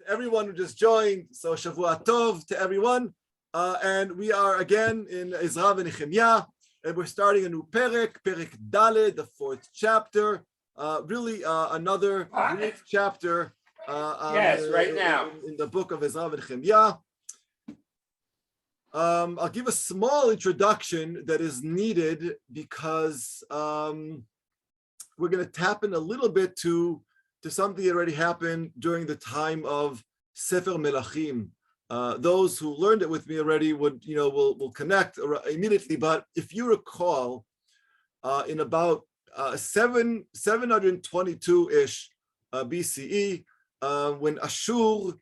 Everyone who just joined, so Shavua Tov to everyone. And we are again in Ezra Nechemya, and we're starting a new Perek Daled, the fourth chapter. Really another great chapter right now in the book of Ezra Nechemya. I'll give a small introduction that is needed because we're going to tap in a little bit to something that already happened during the time of Sefer Melachim. Those who learned it with me already will connect immediately. But if you recall, in about 722-ish BCE, when Ashur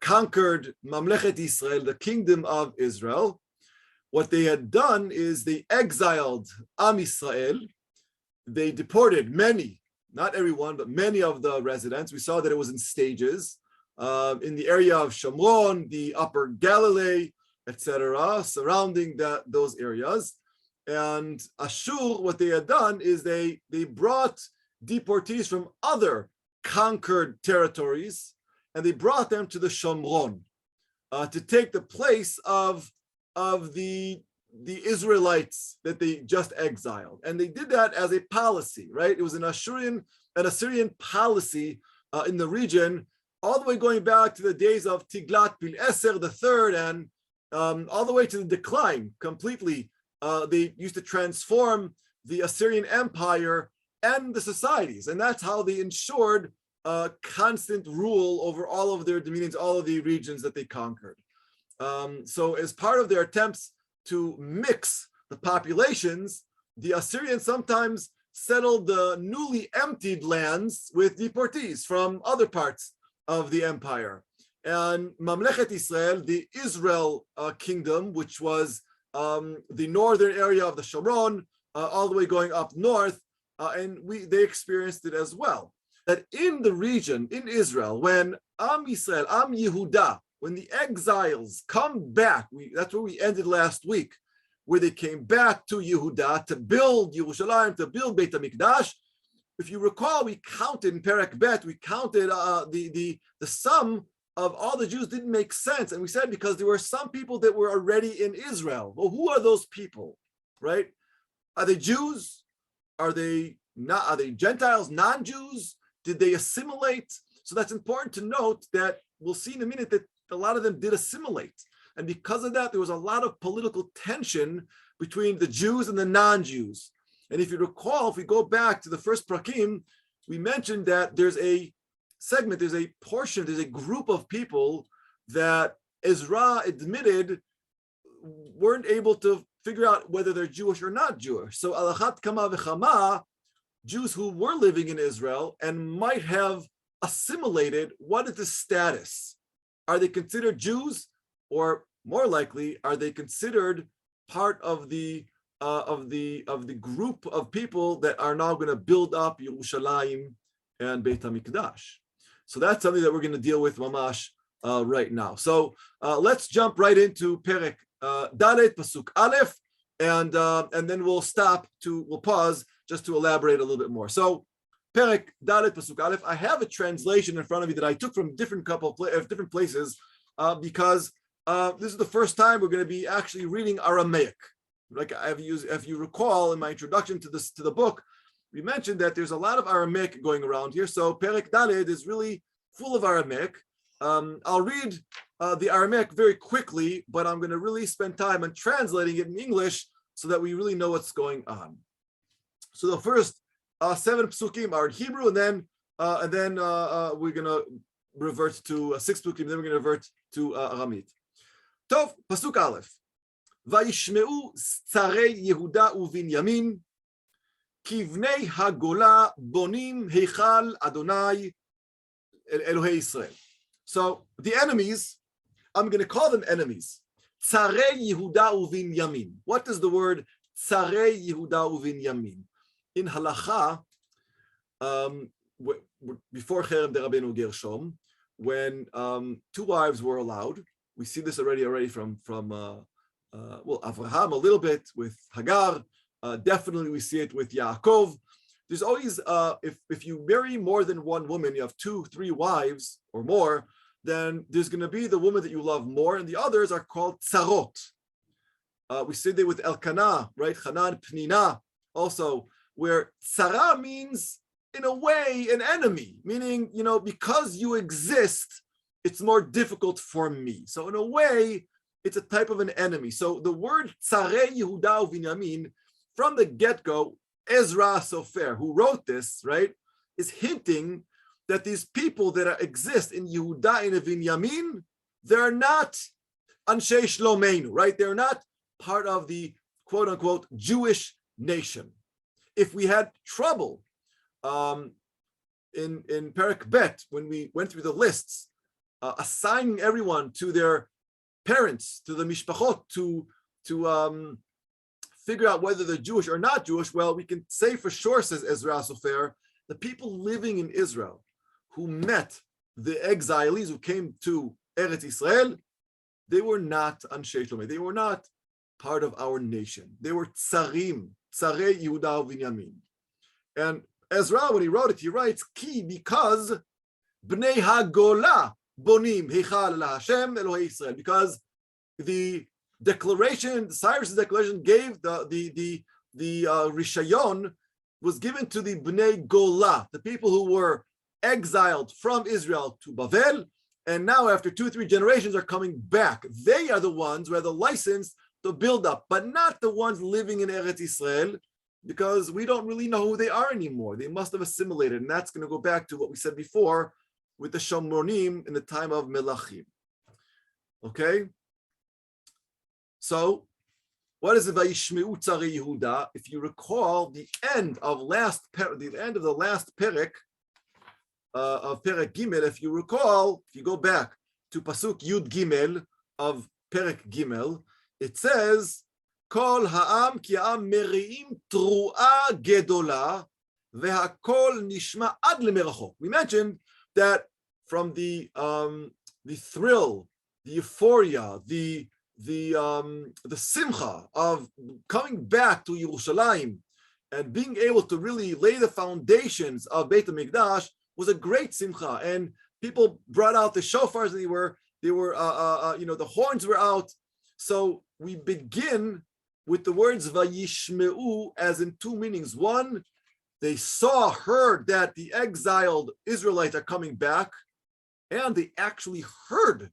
conquered Mamlechet Israel, the kingdom of Israel, what they had done is they exiled Am Israel. They deported many, not everyone, but many of the residents. We saw that it was in stages. In the area of Shomron, the Upper Galilee, etc., surrounding those areas. And Ashur, what they had done is they brought deportees from other conquered territories, and they brought them to the Shomron to take the place of the Israelites that they just exiled. And they did that as a policy, right? It was an Assyrian policy in the region, all the way going back to the days of Tiglat-Pileser III, and all the way to the decline completely. They used to transform the Assyrian Empire and the societies, and that's how they ensured constant rule over all of their dominions, all of the regions that they conquered. So as part of their attempts to mix the populations, the Assyrians sometimes settled the newly emptied lands with deportees from other parts of the empire. And Mamlechet Israel, the Israel kingdom, which was the northern area of the Shomron, all the way going up north, and they experienced it as well. That in the region, in Israel, when Am Yisrael, Am Yehuda, when the exiles come back, that's where we ended last week, where they came back to Yehuda to build Yerushalayim, to build Beit HaMikdash. If you recall, we counted in Perek Bet, we counted the sum of all the Jews didn't make sense. And we said because there were some people that were already in Israel. Well, who are those people, right? Are they Jews? Are they not? Are they Gentiles, non-Jews? Did they assimilate? So that's important to note that we'll see in a minute that a lot of them did assimilate. And because of that, there was a lot of political tension between the Jews and the non-Jews. And if you recall, if we go back to the first prakim, we mentioned that there's a segment, there's a portion, there's a group of people that Ezra admitted weren't able to figure out whether they're Jewish or not Jewish. So alachat kama v'chama, Jews who were living in Israel and might have assimilated, what is the status? Are they considered Jews, or more likely, are they considered part of the group of people that are now going to build up Yerushalayim and Beit HaMikdash? So that's something that we're going to deal with mamash right now. So let's jump right into Perek Dalet Pasuk Aleph, and then we'll pause just to elaborate a little bit more. So Perek Dalet Pasuk Aleph. I have a translation in front of me that I took from different places because this is the first time we're going to be actually reading Aramaic. Like if you recall in my introduction to the book, we mentioned that there's a lot of Aramaic going around here. So Perek Daled is really full of Aramaic. I'll read the Aramaic very quickly, but I'm going to really spend time on translating it in English so that we really know what's going on. So the first 7 psukim are in Hebrew, and then we're going to revert to 6 psukim. Then we're going to revert to Aramit. Tov, pasuk Aleph. וישמעו שרי יהודה ובנימין כי בני הגולה בונים היכל אדוני אלוהי ישראל. So the enemies, I'm going to call them enemies. שרי יהודה ובנימין. What does the word שרי יהודה ובנימין? In halacha, before Cherem de Rabbeinu Gershom, when 2 wives were allowed, we see this already from Avraham a little bit, with Hagar, definitely we see it with Yaakov. There's always, if you marry more than one woman, you have 2, 3 wives or more, then there's going to be the woman that you love more, and the others are called tsarot. We say that with Elkanah, right? Hanan, Pnina, also, where tsara means, in a way, an enemy, meaning, because you exist, it's more difficult for me. So in a way, it's a type of an enemy. So the word Tzarei Yehuda uVinyamin, from the get-go, Ezra Sofer, who wrote this, right, is hinting that these people that exist in Yehuda and Vinyamin, they're not Anshe Shlomeinu, right? They're not part of the quote-unquote Jewish nation. If we had trouble in Perek Bet, when we went through the lists, assigning everyone to their parents, to the mishpachot, to figure out whether they're Jewish or not Jewish, well, we can say for sure, says Ezra Sofer, the people living in Israel who met the exiles who came to Eretz Israel, they were not Anshe Shlomo. They were not part of our nation. They were tsarim, tsarei Yehuda uVinyamin. And Ezra, when he wrote it, he writes, Ki, because bnei hagola bonim heichal laHashem Elohei Israel, because the declaration, Cyrus's declaration, gave the rishayon was given to the bnei gola, the people who were exiled from Israel to Bavel, and now after 2-3 generations are coming back. They are the ones who have the license to build up, but not the ones living in Eretz Israel, because we don't really know who they are anymore. They must have assimilated, and that's going to go back to what we said before with the Shomronim in the time of Melachim. Okay? So, what is the Vayishmeu Tzarei Yehuda? If you recall, the end of the last perek of Perek Gimel, if you recall, if you go back to Pasuk Yud Gimel of Perek Gimel, it says, Kol ha'am ki ha'am meri'im tru'a gedola ve'hakol nishma ad lemerachok. We mentioned that from the thrill, the euphoria, the simcha of coming back to Yerushalayim and being able to really lay the foundations of Beit HaMikdash was a great simcha, and people brought out the shofars, and the horns were out. So we begin with the words Vayishmeu as in two meanings. One, they heard that the exiled Israelites are coming back, and they actually heard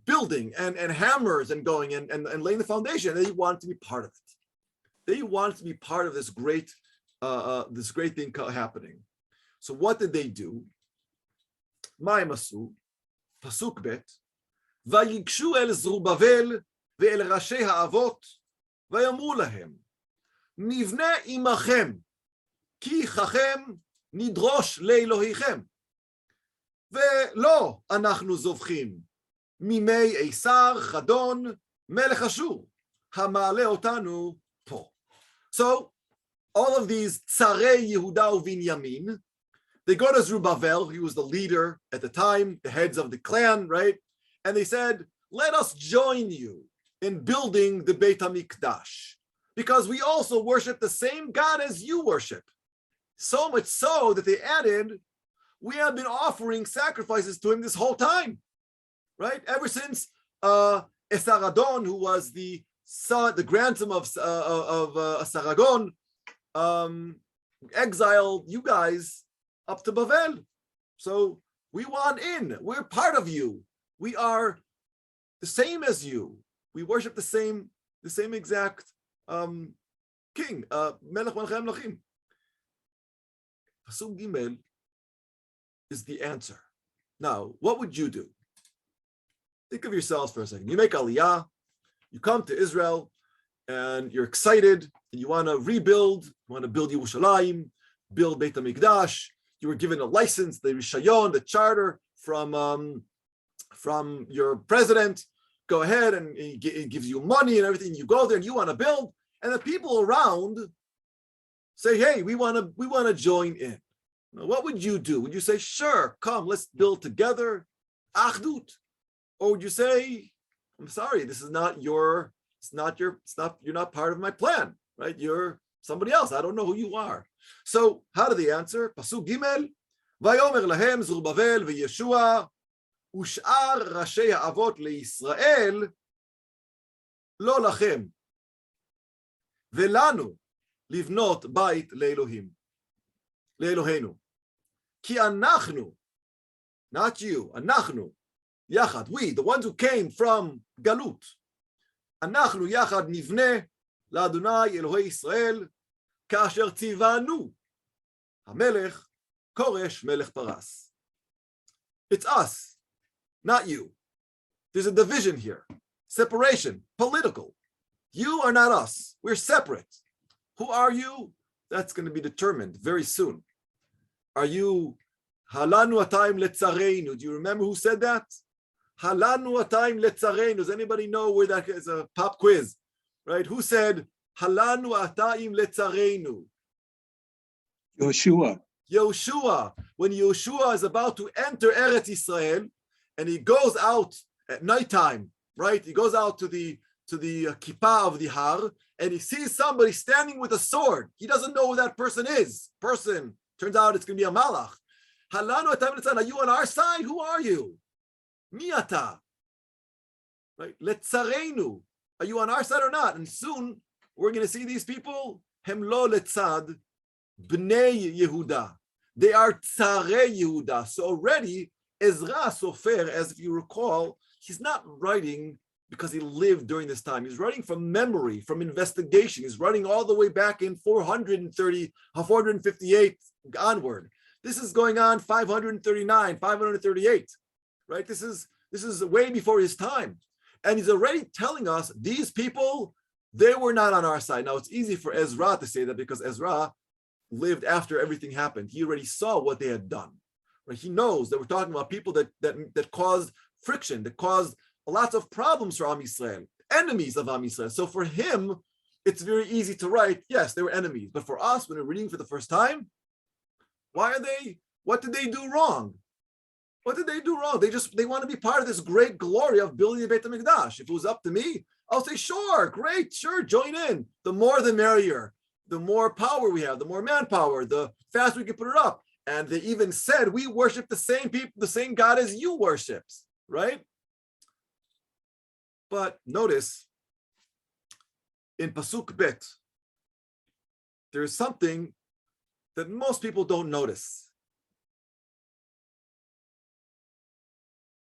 building and hammers and going and laying the foundation. They wanted to be part of it. They wanted to be part of this great thing happening. So what did they do? Ma'im asu, pasuk bet, vayigshu el Zerubbabel ve'el rashei ha'avot, vayamru lahem, nivne imachem, ki chachem nidrosh le'Elohichem, ve'lo anachnu zovchim, mimei Eisar chadon melech Ashur, hama'ale otanu po. So all of these tzarei Yehuda uVinyamin, they go to Zerubbabel, he was the leader at the time, the heads of the clan, right? And they said, let us join you in building the Beit HaMikdash, because we also worship the same God as you worship. So much so that they added, we have been offering sacrifices to him this whole time, right? Ever since Esarhaddon, who was the grandson of Sargon, exiled you guys up to Bavel. So we want in. We're part of you. We are the same as you. We worship the same exact king, Melech Malchei Melachim. Pasuk Gimel is the answer. Now, what would you do? Think of yourselves for a second. You make Aliyah, you come to Israel, and you're excited, and you want to rebuild, you want to build Yerushalayim, build Beit HaMikdash. You were given a license, the Rishayon, the charter from your president. Go ahead, and he gives you money and everything. You go there and you want to build, and the people around say, "Hey, we want to join in." Now, what would you do? Would you say, "Sure, come, let's build together, Achdut," or would you say, "I'm sorry, this is not you're not part of my plan, right? You're somebody else. I don't know who you are." So how do they answer? Pasuk Gimel, Vayomer lahem Zerubbabel veYeshua ושאר ראשי האבות לישראל, לא לכם, ולנו לבנות בית לאלוהינו. כי אנחנו, not you, אנחנו, יחד, we, the ones who came from גלות, אנחנו יחד נבנה לאדוני אלוהי ישראל, כאשר ציוונו המלך כורש מלך פרס. It's us, not you. There's a division here, separation, political. You are not us, we're separate. Who are you? That's going to be determined very soon. Are you halanu atayim letzarenu? Do you remember who said that? Halanu atayim letzarenu. Does anybody know where that is? A pop quiz, right? Who said halanu atayim letzarenu? Yoshua. Yoshua. When Yoshua is about to enter Eretz Israel, and he goes out at nighttime, right? He goes out to the kippah of the har, and he sees somebody standing with a sword. He doesn't know who that person is. Turns out it's going to be a malach. Halanu atayim letzarenu. Are you on our side? Who are you? Mi ata. Right? Letzarenu. Are you on our side or not? And soon we're going to see these people. Hem lo letzad bnei Yehuda. They are tzarei Yehuda. So already Ezra Sofer, as if you recall, he's not writing because he lived during this time. He's writing from memory, from investigation. He's writing all the way back in 458 onward. This is going on 539, 538, right? This is way before his time. And he's already telling us these people, they were not on our side. Now, it's easy for Ezra to say that because Ezra lived after everything happened. He already saw what they had done. Right? He knows that we're talking about people that caused friction, that caused lots of problems for Am Yisrael, enemies of Am Yisrael. So for him, it's very easy to write, yes, they were enemies. But for us, when we're reading for the first time, what did they do wrong? What did they do wrong? They want to be part of this great glory of building the Beit HaMikdash. If it was up to me, I'll say, sure, great, sure, join in. The more the merrier. The more power we have, the more manpower, the faster we can put it up. And they even said, we worship the same people, the same God as you worship, right? But notice, in Pasuk Bet, there is something that most people don't notice.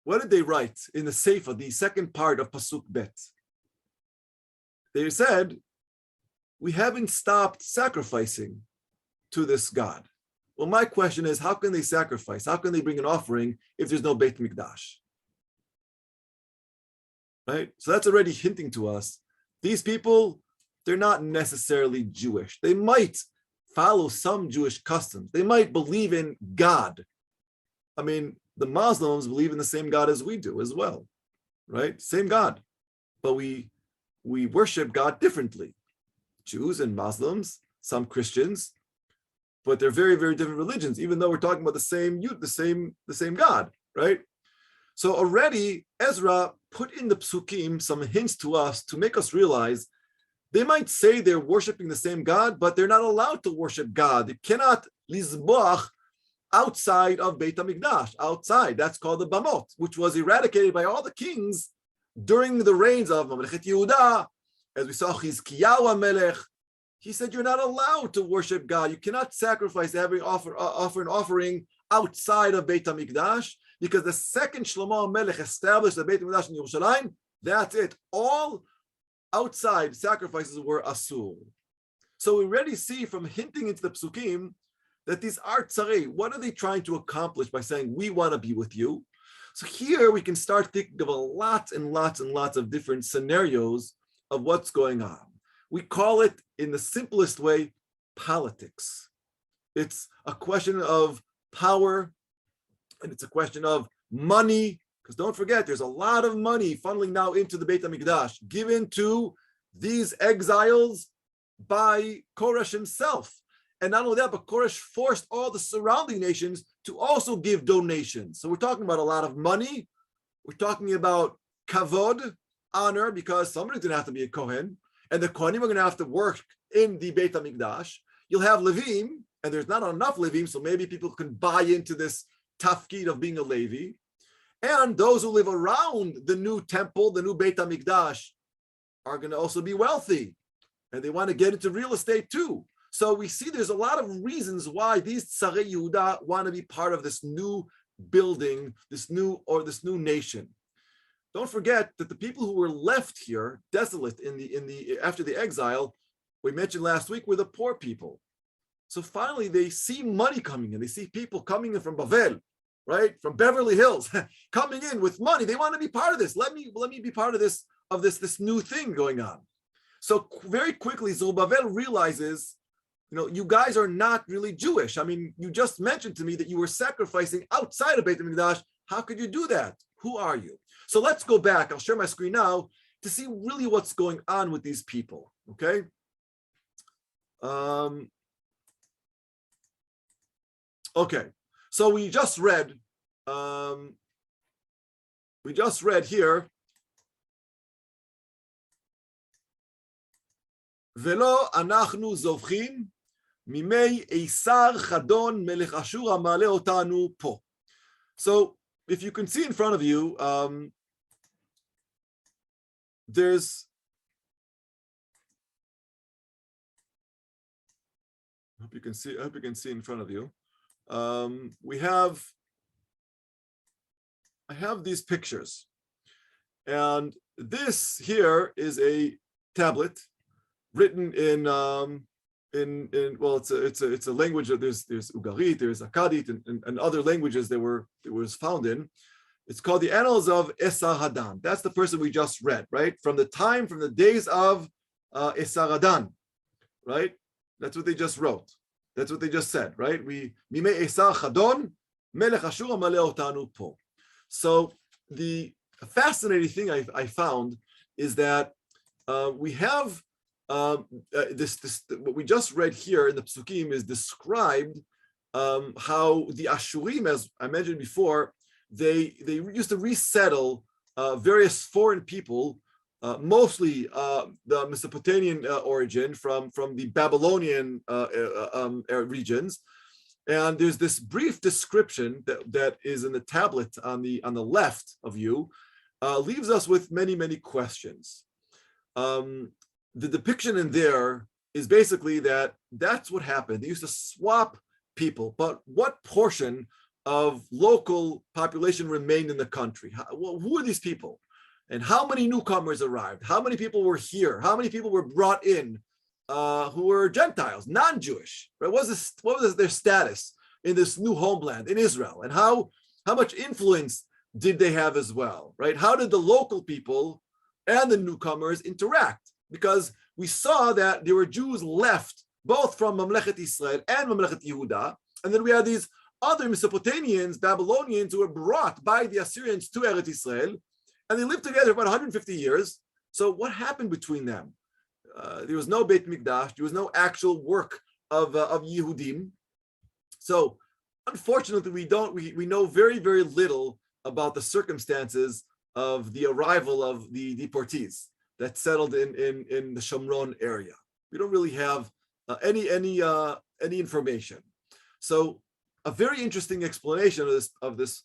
What did they write in the Sefer, the second part of Pasuk Bet? They said, we haven't stopped sacrificing to this God. Well, my question is, how can they sacrifice? How can they bring an offering if there's no Beit Mikdash? Right? So that's already hinting to us, these people, they're not necessarily Jewish. They might follow some Jewish customs. They might believe in God. I mean, the Muslims believe in the same God as we do as well, right? Same God. But we worship God differently. Jews and Muslims, some Christians, but they're very, very different religions, even though we're talking about the same God, right? So already Ezra put in the psukim some hints to us to make us realize they might say they're worshiping the same God, but they're not allowed to worship God. They cannot lizboach outside of Beit HaMikdash, outside. That's called the Bamot, which was eradicated by all the kings during the reigns of Mamlechet Yehuda. As we saw Chizkiyahu HaMelech, he said you're not allowed to worship God. You cannot sacrifice offer an offering outside of Beit HaMikdash, because the second Shlomo HaMelech established the Beit HaMikdash in Yerushalayim. That's it. All outside sacrifices were asur. So we already see from hinting into the psukim that these are tzarei. What are they trying to accomplish by saying we want to be with you? So here we can start thinking of a lot and lots and lots of different scenarios of what's going on. We call it, in the simplest way, politics. It's a question of power, and it's a question of money, because don't forget, there's a lot of money funneling now into the Beit HaMikdash, given to these exiles by Koresh himself. And not only that, but Koresh forced all the surrounding nations to also give donations. So we're talking about a lot of money. We're talking about kavod, honor, because somebody's going to have to be a Kohen, and the Kohanim are going to have to work in the Beit HaMikdash. You'll have Levim, and there's not enough Levim, so maybe people can buy into this tafkid of being a Levi. And those who live around the new temple, the new Beit HaMikdash, are going to also be wealthy. And they want to get into real estate too. So we see there's a lot of reasons why these Tzarei Yehuda want to be part of this new building, this new nation. Don't forget that the people who were left here desolate after the exile, we mentioned last week, were the poor people. So finally they see money coming in. They see people coming in from Bavel, right? From Beverly Hills, coming in with money. They want to be part of this. Let me be part of this new thing going on. So very quickly, Zerubbabel realizes, you guys are not really Jewish. I mean, you just mentioned to me that you were sacrificing outside of Beit HaMikdash. How could you do that? Who are you? So let's go back. I'll share my screen now to see really what's going on with these people, okay? Okay, so we just read here, Velo anachnu zovchim mimei Eisar Chadon melech Ashur amale otanu po. So if you can see in front of you, there's, I hope you can see in front of you. I have these pictures, and this here is a tablet written in it's a language that there's Ugarit, there's Akkadit, and other languages that was found in. It's called the Annals of Esarhaddon. That's the person we just read, right? From the days of Esarhaddon, right? That's what they just wrote. That's what they just said, right? Mimei Esarhaddon melech Ashur amale otanu po. So the fascinating thing I found is that we have this what we just read here in the Psukim is described how the Ashurim, as I mentioned before, they used to resettle various foreign people, mostly the Mesopotamian origin from the Babylonian regions. And there's this brief description that is in the tablet on the left of you, leaves us with many questions. The depiction in there is basically that's what happened. They used to swap people, but what portion of local population remained in the country? Who are these people? And how many newcomers arrived? How many people were here? How many people were brought in who were Gentiles, non-Jewish? Right? What was their status in this new homeland in Israel? And how much influence did they have as well? Right? How did the local people and the newcomers interact? Because we saw that there were Jews left both from Mamlechet Israel and Mamlechet Yehuda, and then we had these other Mesopotamians, Babylonians, who were brought by the Assyrians to Eretz Israel, and they lived together for about 150 years. So what happened between them? There was no Beit Mikdash. There was no actual work of Yehudim. So unfortunately, we know very little about the circumstances of the arrival of the deportees that settled in the Shomron area. We don't really have any information. So a very interesting explanation of this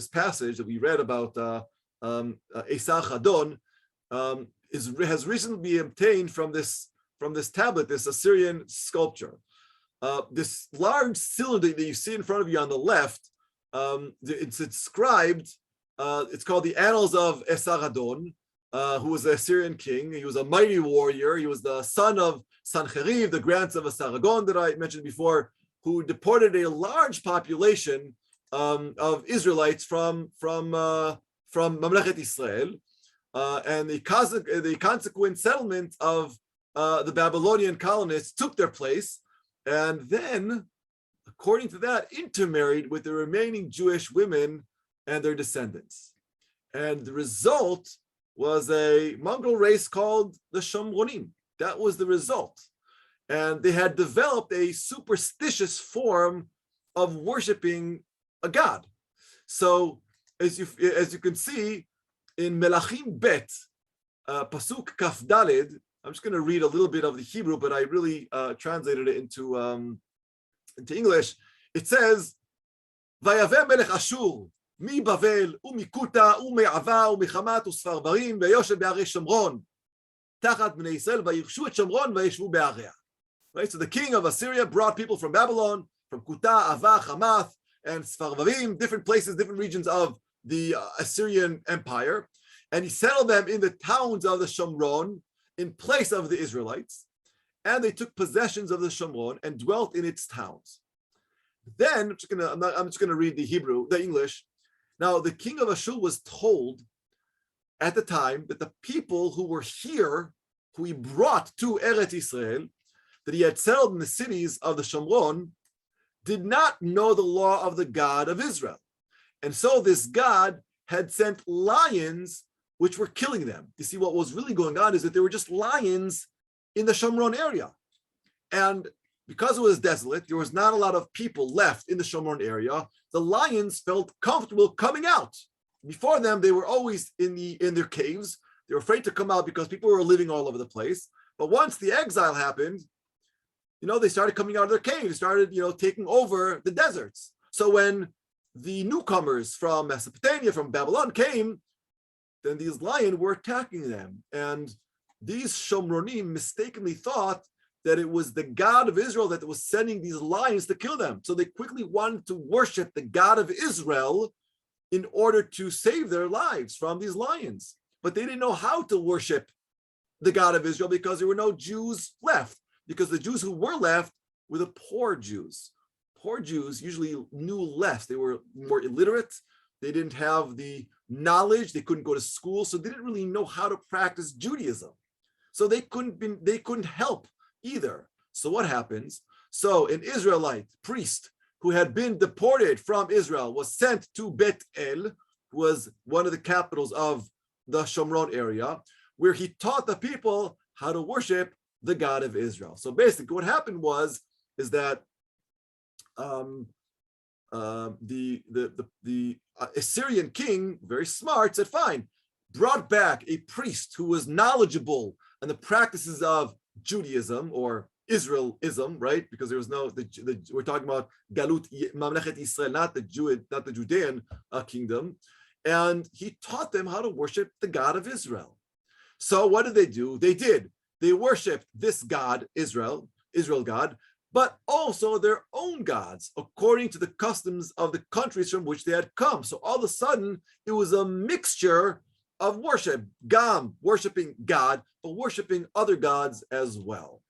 passage that we read about Esarhaddon has recently been obtained from this tablet, this Assyrian sculpture. This large cylinder that you see in front of you on the left, it's inscribed. It's called the Annals of Esarhaddon, who was the Assyrian king. He was a mighty warrior. He was the son of Sancheriv, the grandson of Sargon that I mentioned before, who deported a large population of Israelites from Mamlechet Israel, and the consequent settlement of the Babylonian colonists took their place, and then, according to that, intermarried with the remaining Jewish women and their descendants. And the result was a mongrel race called the Shomronim. That was the result. And they had developed a superstitious form of worshiping a god. So as you can see in Melachim Bet, Pasuk Kaf Daled, I'm just going to read a little bit of the Hebrew, but I really translated it into English. It says, Vayaveh melech Ashur מבבל ומקוטה ומעבה ומחמת וספרברים ויושב בערי שומרון תחת בני ישראל וירשו את שומרון וישבו בעריה. Right? So the king of Assyria brought people from Babylon, from Kuta, Ava, Hamath, and Sfarvarim, different places, different regions of the Assyrian Empire, and he settled them in the towns of the Shomron in place of the Israelites, and they took possessions of the Shomron and dwelt in its towns. Then, I'm just gonna read the English. Now, the king of Ashur was told at the time that the people who were here, who he brought to Eretz Israel, that he had settled in the cities of the Shomron, did not know the law of the God of Israel. And so this God had sent lions which were killing them. You see, what was really going on is that there were just lions in the Shomron area. And because it was desolate, there was not a lot of people left in the Shomron area. The lions felt comfortable coming out. Before them, they were always in their caves. They were afraid to come out because people were living all over the place. But once the exile happened, they started coming out of their caves, started, taking over the deserts. So when the newcomers from Mesopotamia, from Babylon came, then these lions were attacking them. And these Shomronim mistakenly thought that it was the God of Israel that was sending these lions to kill them. So they quickly wanted to worship the God of Israel in order to save their lives from these lions. But they didn't know how to worship the God of Israel because there were no Jews left. Because the Jews who were left were the poor Jews. Poor Jews usually knew less. They were more illiterate. They didn't have the knowledge. They couldn't go to school. So they didn't really know how to practice Judaism. So they couldn't help either. So what happens? So an Israelite priest who had been deported from Israel was sent to Bet El, who was one of the capitals of the Shomron area, where he taught the people how to worship the God of Israel. So basically what happened is that the Assyrian king, very smart, said, fine, brought back a priest who was knowledgeable on the practices of Judaism or Israelism, right? Because there was we're talking about Galut Mamlechet Israel, not the Judean kingdom. And he taught them how to worship the God of Israel. So what did they do? They worshipped this God, Israel God, but also their own gods, according to the customs of the countries from which they had come. So all of a sudden, it was a mixture of worship, worshiping God, but worshiping other gods as well.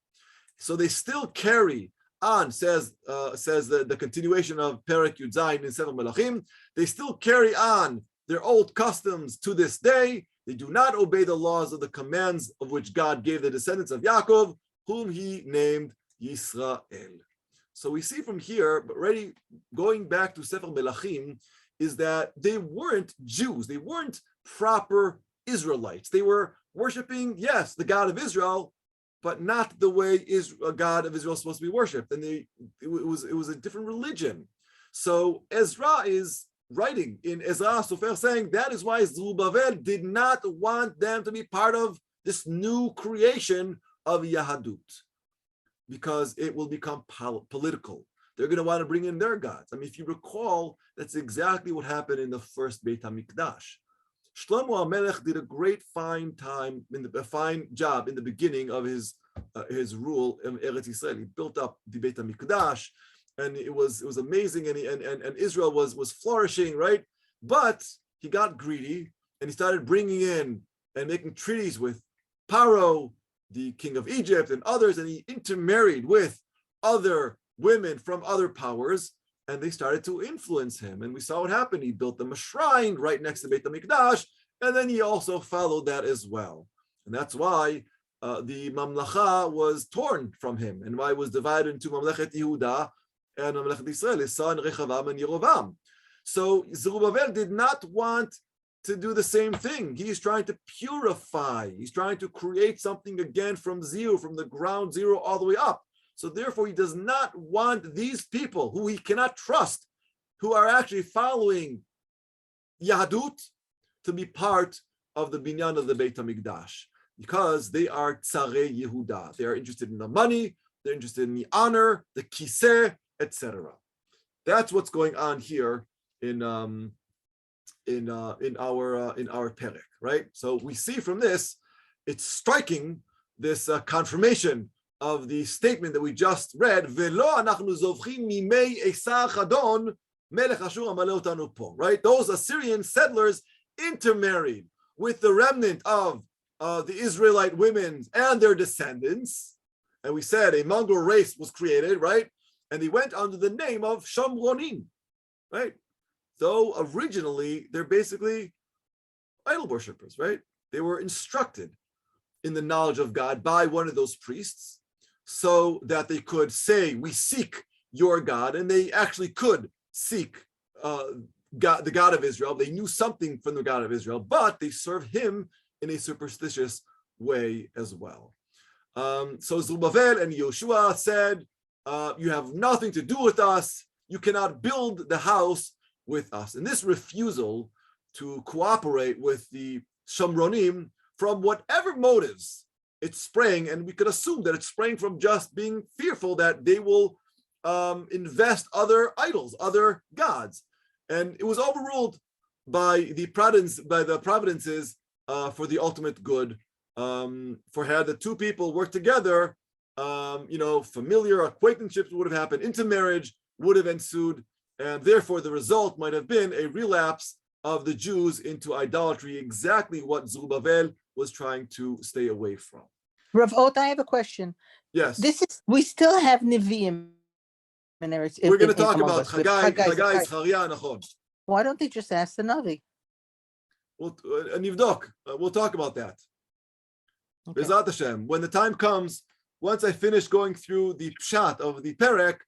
So they still carry on, says the continuation of Perek Yud Zayin in Sefer Melachim, they still carry on their old customs to this day. They do not obey the laws of the commands of which God gave the descendants of Yaakov, whom he named Yisrael. So we see from here, but already going back to Sefer Melachim, is that they weren't Jews. They weren't proper Israelites. They were worshiping, yes, the God of Israel, but not the way God of Israel is supposed to be worshipped. And it was a different religion. So Ezra is writing in Ezra Sofer saying that is why Zerubbabel did not want them to be part of this new creation of Yahadut, because it will become political. They're going to want to bring in their gods. I mean, if you recall, that's exactly what happened in the first Beit HaMikdash. Shlomo HaMelech did a fine job in the beginning of his rule in Eretz Yisrael. He built up the Beit HaMikdash, and it was amazing, and Israel was flourishing, right? But he got greedy, and he started bringing in and making treaties with Paro, the king of Egypt, and others, and he intermarried with other women from other powers, and they started to influence him. And we saw what happened. He built them a shrine right next to Beit HaMikdash, and then he also followed that as well. And that's why the Mamlacha was torn from him, and why it was divided into Mamlechet Yehuda and Mamlechet Israel, his son Rechavam and Yerovam. So Zerubbabel did not want to do the same thing. He's trying to purify. He's trying to create something again from zero, from the ground zero all the way up. So therefore, he does not want these people who he cannot trust, who are actually following Yahadut, to be part of the binyan of the Beit HaMikdash, because they are Tzarei Yehuda. They are interested in the money, they're interested in the honor, the kiseh, etc. That's what's going on here in in our perek, right? So we see from this, it's striking this confirmation of the statement that we just read. Right? Those Assyrian settlers intermarried with the remnant of the Israelite women and their descendants. And we said a mongrel race was created, right? And they went under the name of Shomronim, right? So originally, they're basically idol worshippers, right? They were instructed in the knowledge of God by one of those priests so that they could say, we seek your God, and they actually could seek God, the God of Israel. They knew something from the God of Israel, but they served him in a superstitious way as well. So Zerubbabel and Yoshua said, you have nothing to do with us. You cannot build the house with us. And this refusal to cooperate with the Shomronim, from whatever motives it sprang, and we could assume that it sprang from just being fearful that they will invest other idols, other gods. And it was overruled by the providences for the ultimate good. For had the two people worked together, familiar acquaintanceships would have happened, intermarriage would have ensued, and therefore the result might have been a relapse of the Jews into idolatry, exactly what Zerubbabel was trying to stay away from. Rav Ote, I have a question. Yes. We still have Nevi'im. We're going to talk about Chagai, Zechariah, Nachon. Why don't they just ask the Navi? We'll talk about that. Okay. Bezat Hashem. When the time comes, once I finish going through the pshat of the perek,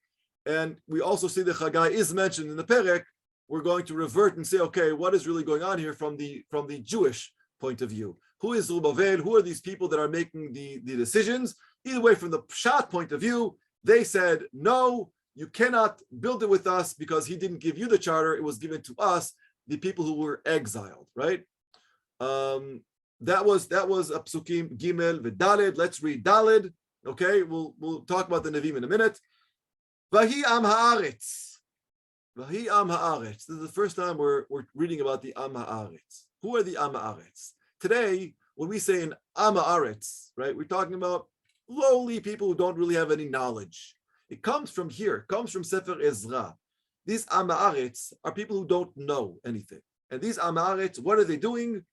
and we also see the Chagai is mentioned in the perek, we're going to revert and say, okay, what is really going on here from the Jewish point of view? Who is Zerubbabel? Who are these people that are making the decisions? Either way, from the pshat point of view, they said, no, you cannot build it with us because he didn't give you the charter. It was given to us, the people who were exiled, right? That was a psukim gimel v'daled. Let's read daled. Okay, we'll talk about the Nevi'im in a minute. Vahi am haaretz. Vahi am haaretz. This is the first time we're reading about the am haaretz. Who are the am haaretz? Today, when we say an am haaretz, right, we're talking about lowly people who don't really have any knowledge. It comes from here. It comes from Sefer Ezra. These am haaretz are people who don't know anything. And these am haaretz, what are they doing?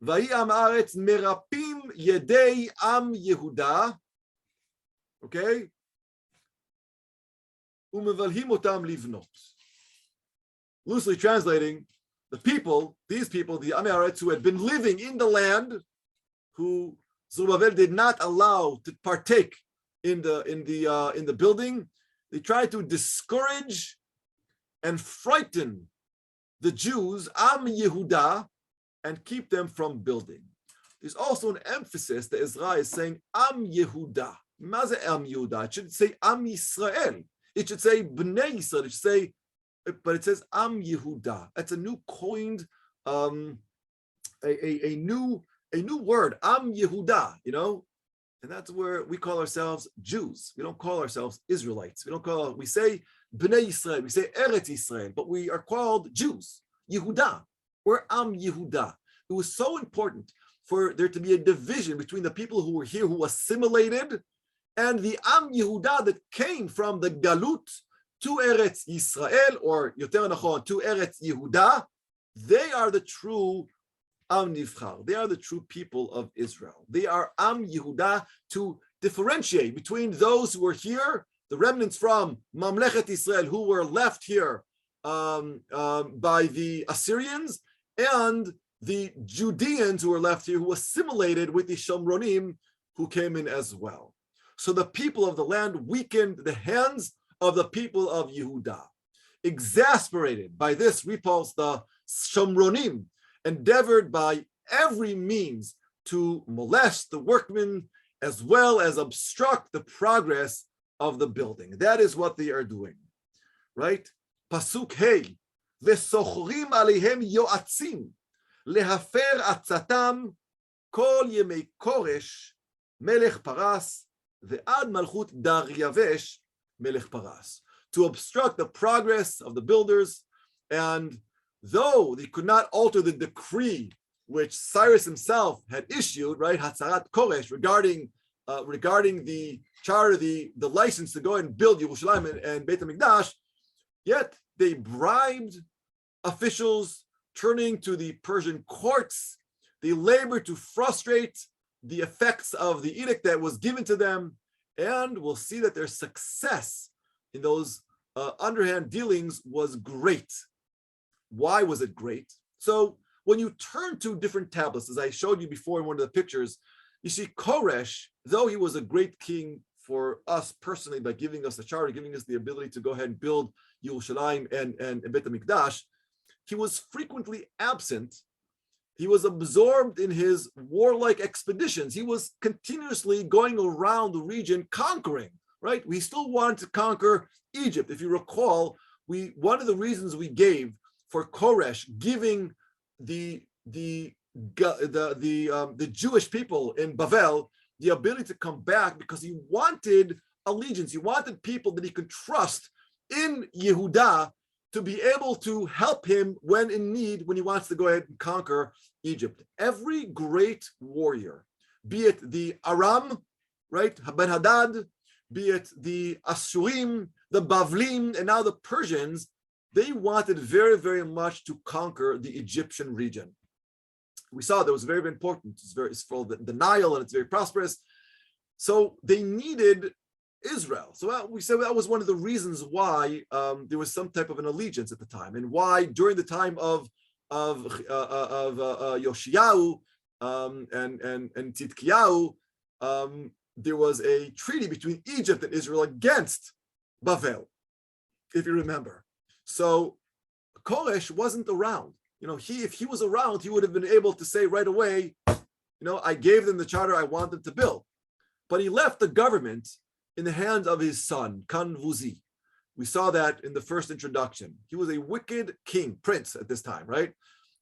Vahi am haaretz merapim yedei am Yehuda. Okay? Umevalhim otam livnot. Loosely translating, these people, the am haaretz who had been living in the land, who Zerubbabel did not allow to partake in the building, they tried to discourage and frighten the Jews, Am Yehuda, and keep them from building. There's also an emphasis that Ezra is saying Am Yehuda. Maze Am Yehuda. It should say Am Yisrael. It should say Bnei Yisrael. It should say, but it says Am Yehuda. That's a new coined, a new word, Am Yehuda. And that's where we call ourselves Jews. We don't call ourselves Israelites. We say Bnei Yisrael, we say Eretz Yisrael, but we are called Jews. Yehuda. We're Am Yehuda. It was so important for there to be a division between the people who were here, who assimilated, and the Am Yehuda that came from the Galut to Eretz Yisrael, or Yoter Nachon, to Eretz Yehuda. They are the true Am Nivchar. They are the true people of Israel. They are Am Yehuda, to differentiate between those who were here, the remnants from Mamlechet Israel who were left here by the Assyrians, and the Judeans who were left here who assimilated with the Shomronim who came in as well. So the people of the land weakened the hands of the people of Yehuda. Exasperated by this repulse, the Shomronim endeavored by every means to molest the workmen as well as obstruct the progress of the building. That is what they are doing, right? Pasuk Hey, Vesochrim alehem yoatzim, lehafer atzatam, kol yemei Koresh, melech Paras, ve'ad malchut Daryavesh, melech Paras. To obstruct the progress of the builders, and though they could not alter the decree which Cyrus himself had issued, right, Hatzarat Koresh, regarding the charter, the license to go and build Yerushalayim and Beit HaMikdash, yet they bribed officials, turning to the Persian courts. They labored to frustrate the effects of the edict that was given to them, and we'll see that their success in those underhand dealings was great. Why was it great? So when you turn to different tablets, as I showed you before in one of the pictures, you see Koresh, though he was a great king for us personally by giving us a charter, giving us the ability to go ahead and build Yerushalayim and Beit HaMikdash, he was frequently absent. He was absorbed in his warlike expeditions. He was continuously going around the region conquering, right? We still wanted to conquer Egypt. If you recall, one of the reasons we gave for Koresh giving the Jewish people in Bavel the ability to come back, because he wanted allegiance. He wanted people that he could trust in Yehuda to be able to help him when in need, when he wants to go ahead and conquer Egypt. Every great warrior, be it the Aram, right, Ben Hadad, be it the Asurim, the Bavlim, and now the Persians, they wanted very, very much to conquer the Egyptian region. We saw that was very, very important. It's for the Nile, and it's very prosperous. So they needed Israel. So we said that was one of the reasons why there was some type of an allegiance at the time, and why during the time of Yoshiyahu and Tzidkiyahu, there was a treaty between Egypt and Israel against Bavel, if you remember. So Koresh wasn't around. If he was around, he would have been able to say right away, I gave them the charter I want them to build. But he left the government in the hands of his son, Kanvuzi. We saw that in the first introduction. He was a wicked prince at this time, right?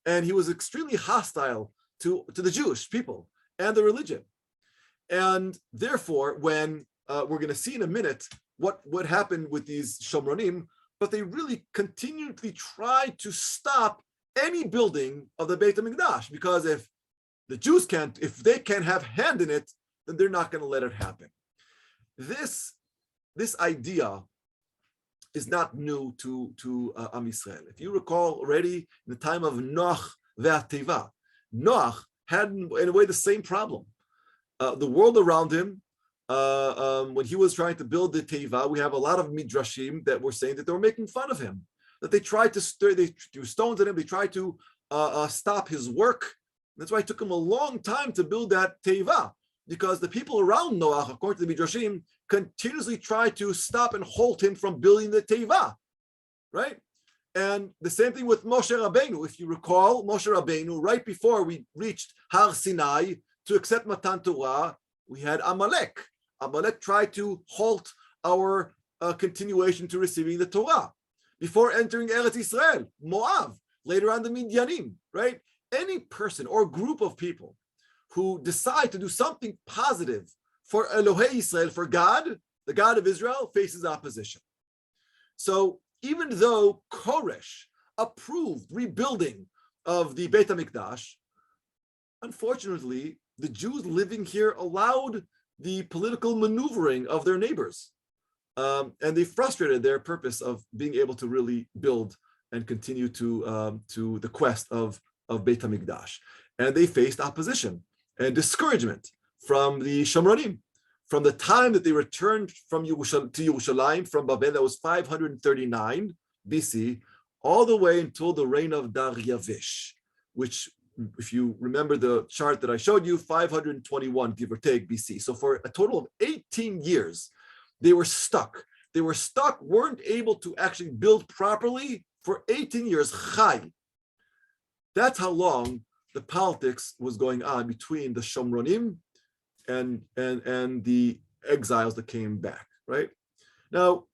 And he was extremely hostile to the Jewish people and the religion. And therefore, when we're going to see in a minute what happened with these Shomronim, but they really continually tried to stop any building of the Beit HaMikdash, because if the Jews if they can't have hand in it, then they're not going to let it happen. This idea is not new to Am Yisrael. If you recall already in the time of Noach ve'ateva, Noach had in a way the same problem. The world around him, when he was trying to build the Teva, we have a lot of midrashim that were saying that they were making fun of him, that they tried to they threw stones at him, they tried to stop his work. That's why it took him a long time to build that Teva, because the people around Noach, according to the midrashim, continuously tried to stop and halt him from building the Teva, right? And the same thing with Moshe Rabbeinu. If you recall, Moshe Rabbeinu, right before we reached Har Sinai to accept Matan Torah, we had Amalek. Amalek tried to halt our continuation to receiving the Torah. Before entering Eretz Yisrael, Moab, later on the Midyanim, right? Any person or group of people who decide to do something positive for Elohei Yisrael, for God, the God of Israel, faces opposition. So even though Koresh approved rebuilding of the Beit HaMikdash, unfortunately, the Jews living here allowed the political maneuvering of their neighbors. And they frustrated their purpose of being able to really build and continue to the quest of Beit HaMikdash. And they faced opposition and discouragement from the Shomronim. From the time that they returned to Yerushalayim from Babel, that was 539 BC, all the way until the reign of Daryavish, which, if you remember the chart that I showed you, 521, give or take, BC. So for a total of 18 years, they were stuck. They were stuck, weren't able to actually build properly for 18 years. Chai. That's how long the politics was going on between the Shomronim and the exiles that came back, right? Now,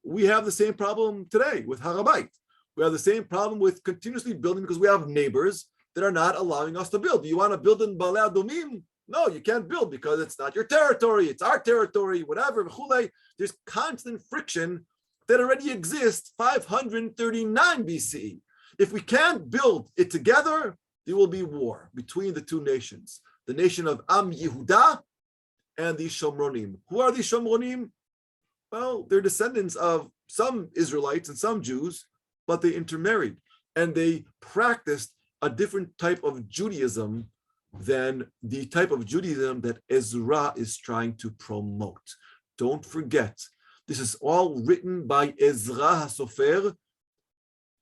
we have the same problem today with Har HaBayit. We have the same problem with continuously building because we have neighbors that are not allowing us to build. Do you want to build in Baalei Adumim? No, you can't build because it's not your territory, it's our territory, whatever. There's constant friction that already exists 539 BCE. If we can't build it together, there will be war between the two nations, the nation of Am Yehuda and the Shomronim. Who are these Shomronim? Well, they're descendants of some Israelites and some Jews, but they intermarried and they practiced a different type of Judaism than the type of Judaism that Ezra is trying to promote. Don't forget, this is all written by Ezra HaSofer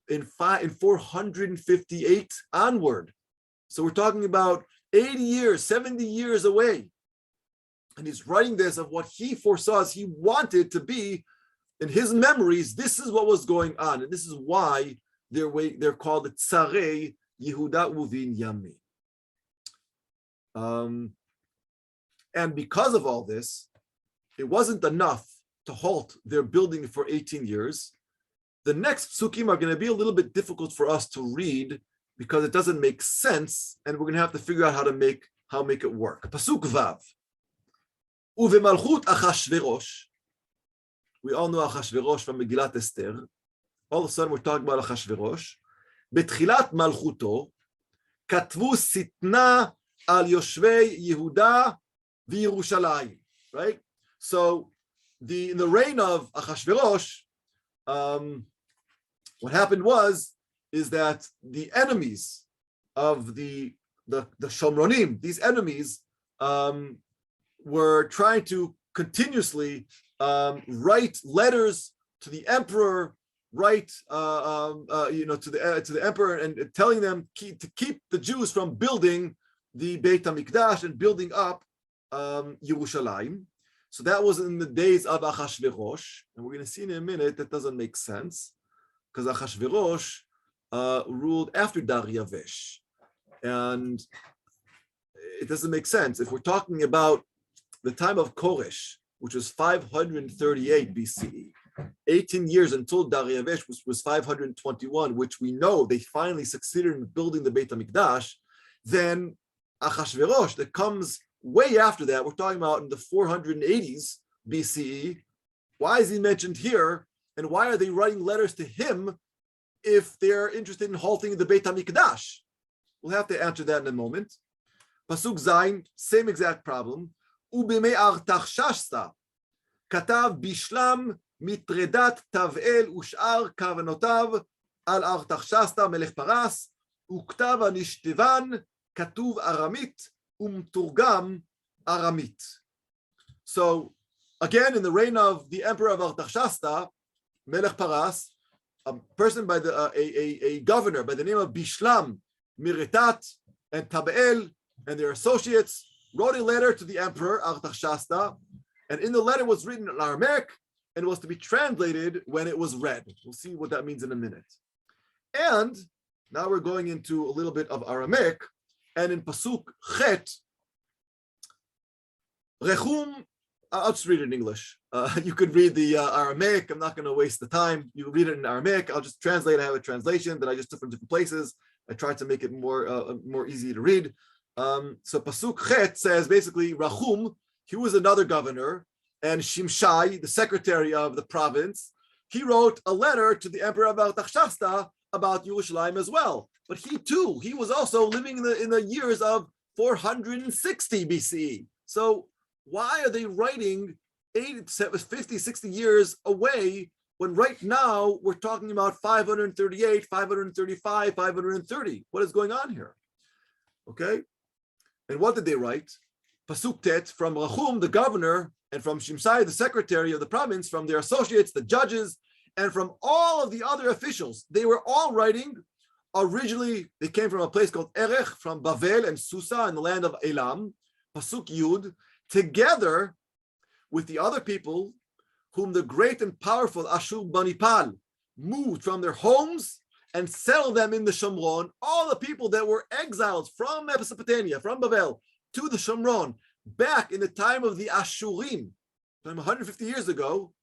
in 458 onward. So we're talking about 80 years, 70 years away. And he's writing this of what he foresaw, he wanted to be in his memories. This is what was going on. And this is why they're called the Tsarei Yehuda Uvinyami. And because of all this, it wasn't enough to halt their building for 18 years. The next psukim are going to be a little bit difficult for us to read because it doesn't make sense, and we're going to have to figure out how to make it work. Pasuk Vav. Uvemalchut Achashverosh. We all know Achashverosh from Megillat Esther. All of a sudden, we're talking about Achashverosh. Betchilat Malchuto, Katvu Sitna al Yoshvei Yehuda v'Yerushalayim. Right? So, in the reign of Achashverosh, what happened is that the enemies of the Shomronim, these enemies, were trying to continuously write letters to the emperor, to the emperor, and telling them to keep the Jews from building the Beit HaMikdash and building up Yerushalayim. So that was in the days of Achashverosh, and we're going to see in a minute that doesn't make sense because Achashverosh ruled after Dariavesh, and it doesn't make sense if we're talking about the time of Koresh, which was 538 BCE, 18 years until Dariavesh was 521, which we know they finally succeeded in building the Beit HaMikdash. Then Achashverosh, that comes way after that, we're talking about in the 480s BCE. Why is he mentioned here? And why are they writing letters to him if they're interested in halting the Beit HaMikdash? We'll have to answer that in a moment. Pasuk Zayin, same exact problem. Ubimei Artaxshasta, katav bishlam mitredat Tavel ushar kavanotav al Artaxshasta melech Paras, uktav anishtivan katuv Aramit umturgam Aramit. So again, in the reign of the emperor of Artaxshasta, Melech Paras, a person by a governor by the name of Bishlam, Miretat, and Tabeel and their associates wrote a letter to the emperor Artaxshasta, and in the letter was written in Aramaic and was to be translated when it was read. We'll see what that means in a minute. And now we're going into a little bit of Aramaic, and in Pasuk Chet, Rechum, I'll just read it in English. You could read the Aramaic. I'm not going to waste the time. You read it in Aramaic. I'll just translate. I have a translation that I just took from different places. I tried to make it more easy to read. So Pasuk Chet says basically, Rachum, he was another governor, and Shimshai, the secretary of the province, he wrote a letter to the emperor of Artaxshasta about Yerushalayim as well. But he was also living in the years of 460 BCE. So why are they writing 50, 60 years away when right now we're talking about 538, 535, 530? What is going on here? Okay. And what did they write? Pasuk Tet, from Rachum, the governor, and from Shimshai, the secretary of the province, from their associates, the judges, and from all of the other officials. They were all writing. Originally, they came from a place called Erech, from Bavel and Susa in the land of Elam, Pasuk Yud, together with the other people whom the great and powerful Ashurbanipal moved from their homes and settled them in the Shomron, all the people that were exiles from Mesopotamia, from Bavel, to the Shomron, back in the time of the Ashurim, 150 years ago,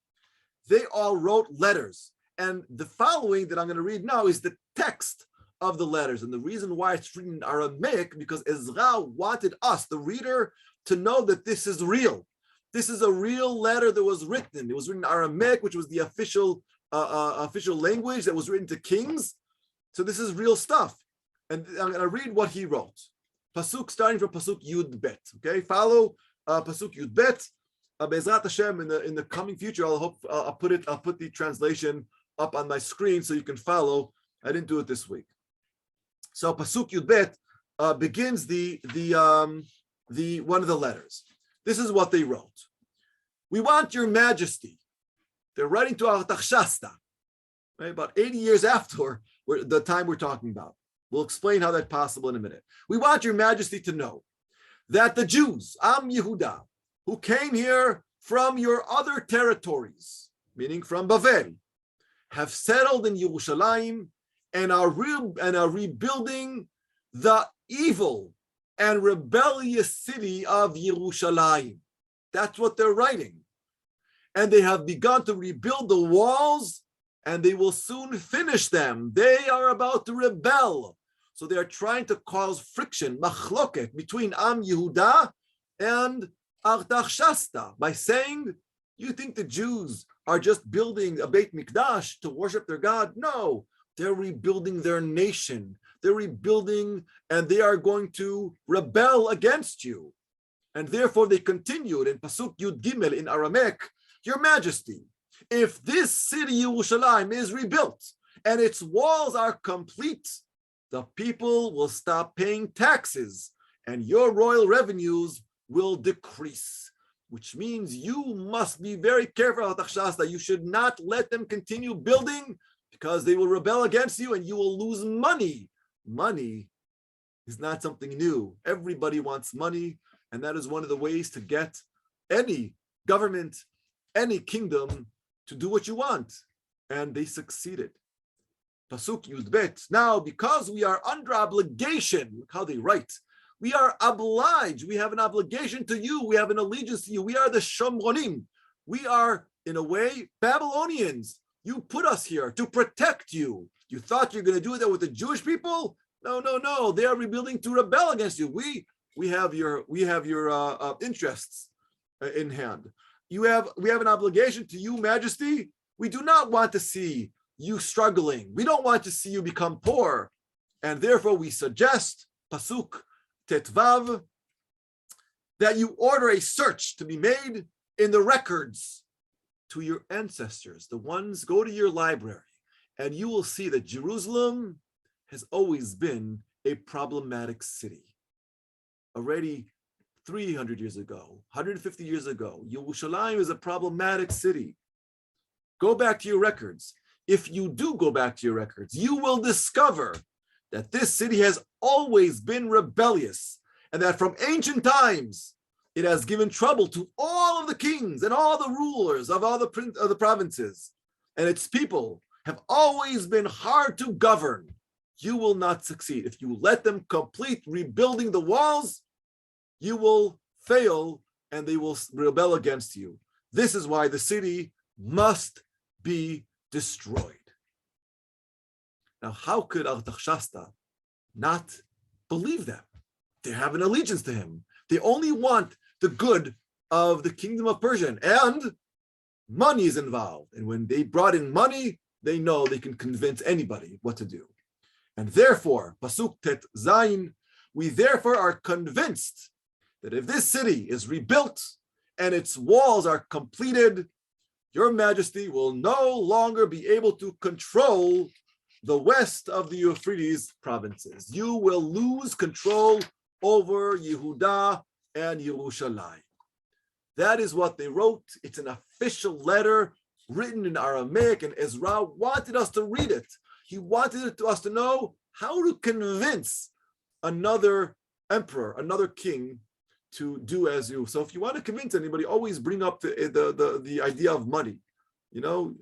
they all wrote letters. And the following that I'm going to read now is the text of the letters. And the reason why it's written in Aramaic, because Ezra wanted us, the reader, to know that this is real. This is a real letter that was written. It was written in Aramaic, which was the official language that was written to kings. So this is real stuff. And I'm going to read what he wrote. Pasuk, starting from Pasuk Yud Bet. Okay, follow Pasuk Yud Bet. Be'ezrat Hashem, in the coming future, I'll put the translation up on my screen so you can follow. I didn't do it this week. So Pasuk Yud Bet begins the one of the letters. This is what they wrote. We want your majesty. They're writing to Artaxerxes, right? About 80 years after the time we're talking about. We'll explain how that's possible in a minute. We want your majesty to know that the Jews, Am Yehuda, who came here from your other territories, meaning from Bavel, have settled in Yerushalayim and are rebuilding the evil and rebellious city of Yerushalayim. That's what they're writing. And they have begun to rebuild the walls, and they will soon finish them. They are about to rebel. So they are trying to cause friction, machloket, between Am Yehuda and Artaxerxes by saying, you think the Jews are just building a Beit Mikdash to worship their God? No, they're rebuilding their nation. They're rebuilding, and they are going to rebel against you. And therefore they continued in Pasuk Yud Gimel in Aramaic, Your Majesty, if this city Yerushalayim is rebuilt and its walls are complete, the people will stop paying taxes and your royal revenues will decrease, which means you must be very careful, Artaxerxes, that you should not let them continue building because they will rebel against you and you will lose money. Money is not something new. Everybody wants money, and that is one of the ways to get any government, any kingdom to do what you want. And they succeeded. Pasuk Yud Bet. Now, because we are under obligation, look how they write. We are obliged. We have an obligation to you. We have an allegiance to you. We are the Shomronim. We are, in a way, Babylonians. You put us here to protect you. You thought you're going to do that with the Jewish people? No, no, no. They are rebuilding to rebel against you. We have your interests in hand. We have an obligation to you, Majesty. We do not want to see you struggling. We don't want to see you become poor. And therefore we suggest, Pasuk Tetvav, that you order a search to be made in the records to your ancestors. The ones, go to your library, and you will see that Jerusalem has always been a problematic city. Already 300 years ago, 150 years ago, Yerushalayim is a problematic city. Go back to your records. If you do go back to your records, you will discover that this city has always been rebellious, and that from ancient times, it has given trouble to all of the kings and all the rulers of all the provinces, and its people have always been hard to govern. You will not succeed. If you let them complete rebuilding the walls, you will fail and they will rebel against you. This is why the city must be destroyed. Now, how could Artaxerxes not believe them? They have an allegiance to him. They only want the good of the kingdom of Persia, and money is involved. And when they brought in money, they know they can convince anybody what to do. And therefore, Pasuk Tet Zayin, we therefore are convinced that if this city is rebuilt and its walls are completed, your Majesty will no longer be able to control the west of the Euphrates provinces. You will lose control over Yehuda and Yerushalayim. That is what they wrote. It's an official letter written in Aramaic, and Ezra wanted us to read it. He wanted us to know how to convince another emperor, another king, to do as you. So if you want to convince anybody, always bring up the idea of money. You know,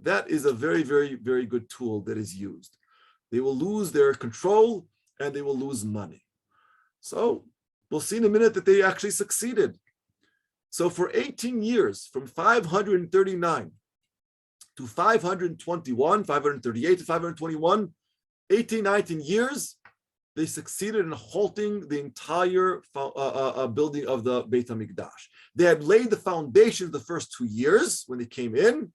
that is a very, very, very good tool that is used. They will lose their control and they will lose money. So we'll see in a minute that they actually succeeded. So for 18 years, from 539 to 521, 538 to 521, 18, 19 years, they succeeded in halting the entire building of the Beit HaMikdash. They had laid the foundation the first 2 years when they came in,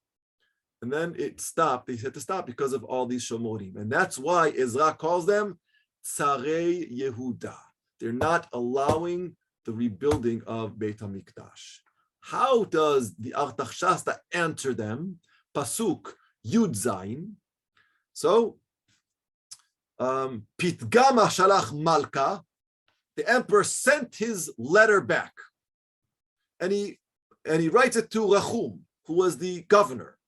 And then it stopped. They had to stop because of all these shomorim. And that's why Ezra calls them Tsarei Yehuda. They're not allowing the rebuilding of Beit HaMikdash. How does the Artaxerxes answer them? Pasuk Yud Zayin. So, Pitgama Shalach Malka, the emperor sent his letter back. And he writes it to Rachum, who was the governor.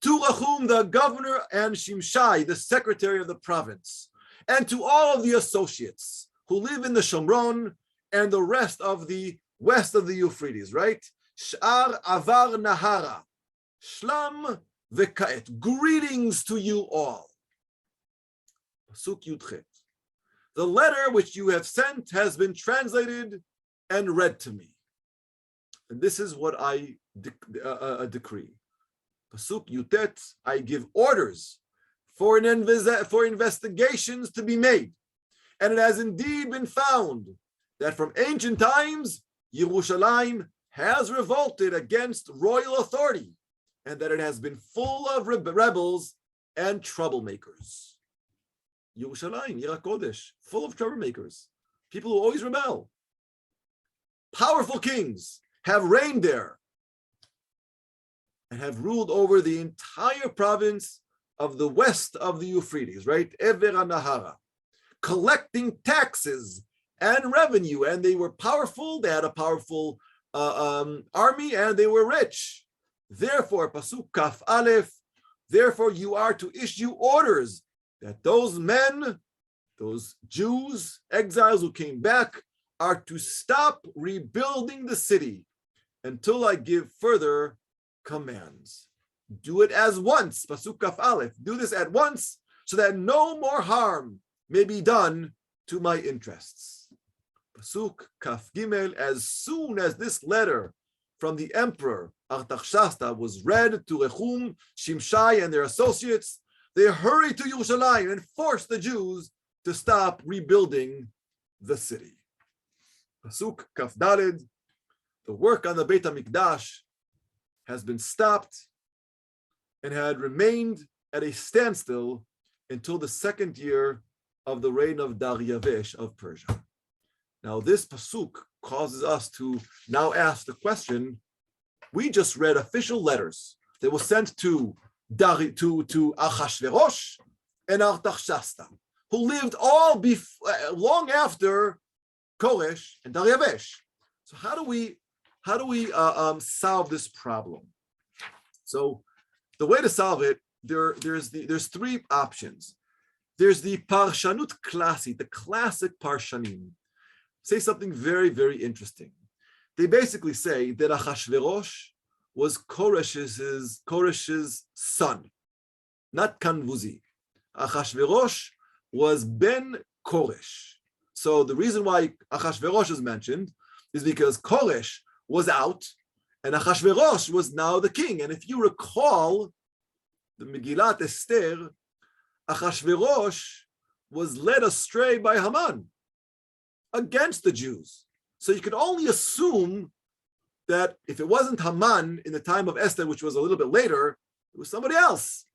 To Rachum, the governor, and Shimshai, the secretary of the province, and to all of the associates who live in the Shomron and the rest of the west of the Euphrates, right? Sh'ar avar nahara, shlam v'kaet. Greetings to you all. Pasuk Yudchet. The letter which you have sent has been translated and read to me. And this is what I decree. Pasuk Yutet, I give orders for investigations to be made. And it has indeed been found that from ancient times, Yerushalayim has revolted against royal authority, and that it has been full of rebels and troublemakers. Yerushalayim, Yira Kodesh, full of troublemakers, people who always rebel. Powerful kings have reigned there and have ruled over the entire province of the west of the Euphrates, right? Ever Nahara, collecting taxes and revenue, and they were powerful. They had a powerful army, and they were rich. Therefore, Pasuk Kaf Aleph, therefore you are to issue orders that those men, those Jews, exiles who came back, are to stop rebuilding the city until I give further commands. Do it as once, Pasuk Kaf Aleph. Do this at once so that no more harm may be done to my interests. Pasuk Kaf Gimel, as soon as this letter from the emperor Artaxerxes was read to Rechum, Shimshai, and their associates, they hurried to Yerushalayim and forced the Jews to stop rebuilding the city. Pasuk Kaf Daled, the work on the Beit HaMikdash has been stopped and had remained at a standstill until the second year of the reign of Dariavesh of Persia. Now, this pasuk causes us to now ask the question, we just read official letters that were sent to Achashverosh and Artaxerxes, who lived all long after Koresh and Dariavesh. So how do we solve this problem? So the way to solve it, there's three options. There's the Parshanut Klasi, the classic Parshanim, say something very, very interesting. They basically say that Achashverosh was Koresh's son, not Kanvuzi. Achashverosh was Ben Koresh. So the reason why Achashverosh is mentioned is because Koresh was out and Achashverosh was now the king. And if you recall the Megillat Esther, Achashverosh was led astray by Haman against the Jews. So you could only assume that if it wasn't Haman in the time of Esther, which was a little bit later, it was somebody else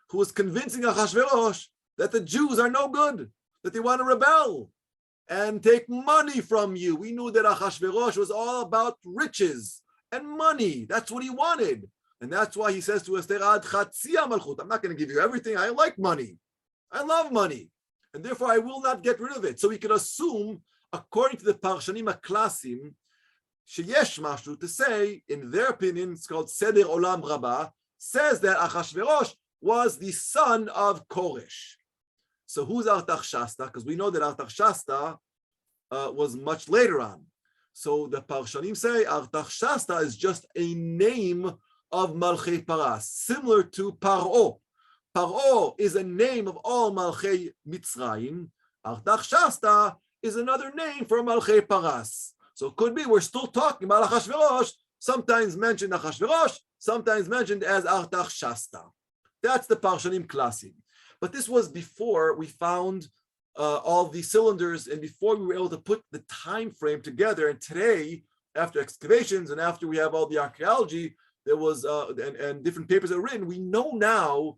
who was convincing Achashverosh that the Jews are no good, that they want to rebel and take money from you. We knew that Achashverosh was all about riches and money. That's what he wanted. And that's why he says to Esther, Ad Chatzia Malchut, I'm not going to give you everything. I like money. I love money. And therefore, I will not get rid of it. So we can assume, according to the Parshanim HaKlasim, sheyesh mashu to say, in their opinion, it's called Seder Olam Rabbah, says that Achashverosh was the son of Koresh. So who's Artaxerxes? Because we know that Artaxerxes was much later on. So the Parshanim say Artaxerxes is just a name of Malchei Paras, similar to Paro. Paro is a name of all Malchei Mitzrayim. Artaxerxes is another name for Malchei Paras. So it could be we're still talking about Achashverosh, sometimes mentioned Achashverosh, sometimes mentioned as Artaxerxes. That's the Parshanim Klasim. But this was before we found all the cylinders and before we were able to put the time frame together. And today, after excavations and after we have all the archaeology, there was and different papers that were written, we know now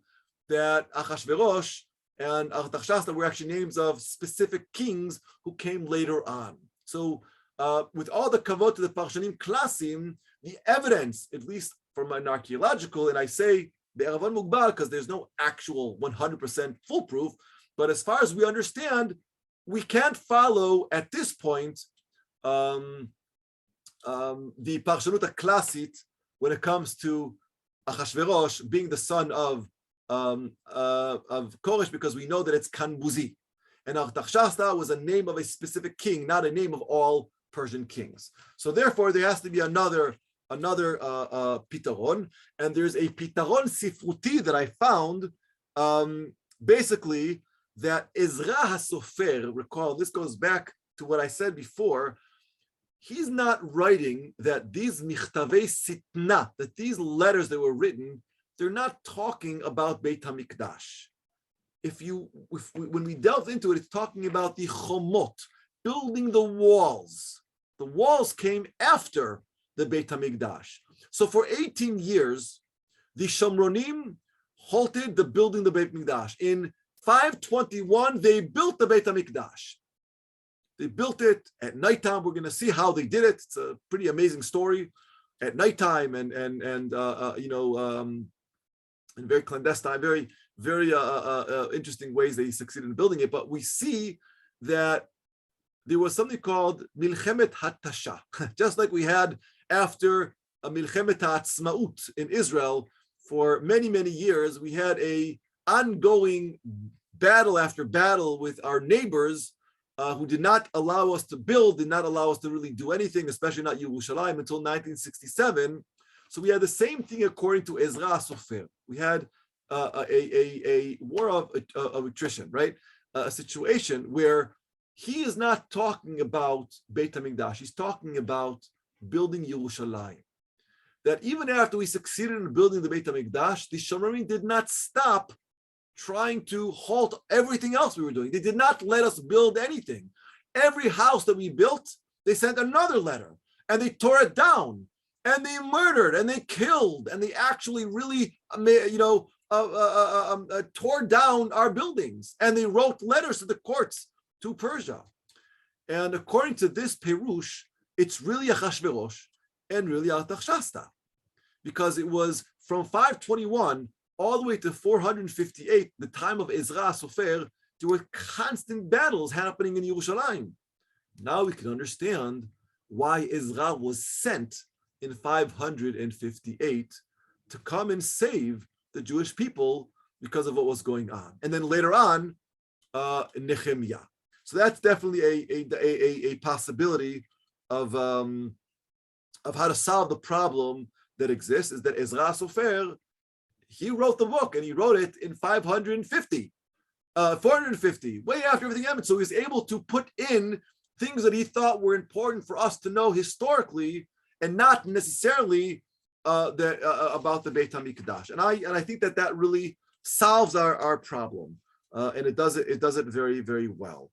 that Achashverosh and Artaxerxes were actually names of specific kings who came later on. So with all the kavod to the Parshanim Klasim, the evidence, at least from an archaeological, and I say Be'eravan Mugbal because there's no actual 100% foolproof, but as far as we understand, we can't follow at this point the Parshanut Klasit when it comes to Achashverosh being the son of Koresh, because we know that it's Kanbuzi, and Artaxerxes was a name of a specific king, not a name of all Persian kings. So therefore, there has to be another pitaron, and there's a pitaron sifruti that I found, basically that Ezra HaSofer, recall this goes back to what I said before. He's not writing that these michtavei sitna, that these letters that were written, they're not talking about Beit HaMikdash. When we delve into it, it's talking about the chomot, building the walls. The walls came after the Beit HaMikdash. So for 18 years, the Shomronim halted the building the Beit HaMikdash. In 521, they built the Beit HaMikdash. They built it at nighttime. We're going to see how they did it. It's a pretty amazing story. At nighttime and in very clandestine, very interesting ways they succeeded in building it. But we see that there was something called Milchemet Hatasha, just like we had after a Milchemet Ha'atzmaut in Israel for many, many years. We had a ongoing battle after battle with our neighbors who did not allow us to build, did not allow us to really do anything, especially not Yerushalayim, until 1967. So we had the same thing according to Ezra HaSofer. We had a war of attrition, right? A situation where he is not talking about Beit HaMikdash. He's talking about building Yerushalayim. That even after we succeeded in building the Beit HaMikdash, the Shomronim did not stop trying to halt everything else we were doing. They did not let us build anything. Every house that we built, they sent another letter, and they tore it down, and they murdered, and they killed, and they actually really, tore down our buildings, and they wrote letters to the courts to Persia. And according to this Perush, it's really Achashverosh and really Artaxerxes, because it was from 521 all the way to 458, the time of Ezra HaSofer, there were constant battles happening in Yerushalayim. Now we can understand why Ezra was sent in 558 to come and save the Jewish people because of what was going on. And then later on, Nechemya. So that's definitely a possibility of how to solve the problem that exists, is that Ezra HaSofer, he wrote the book, and he wrote it in 450, way after everything happened. So he was able to put in things that he thought were important for us to know historically, and not necessarily about the Beit HaMikdash. And I think that really solves our problem, and it does it very, very well.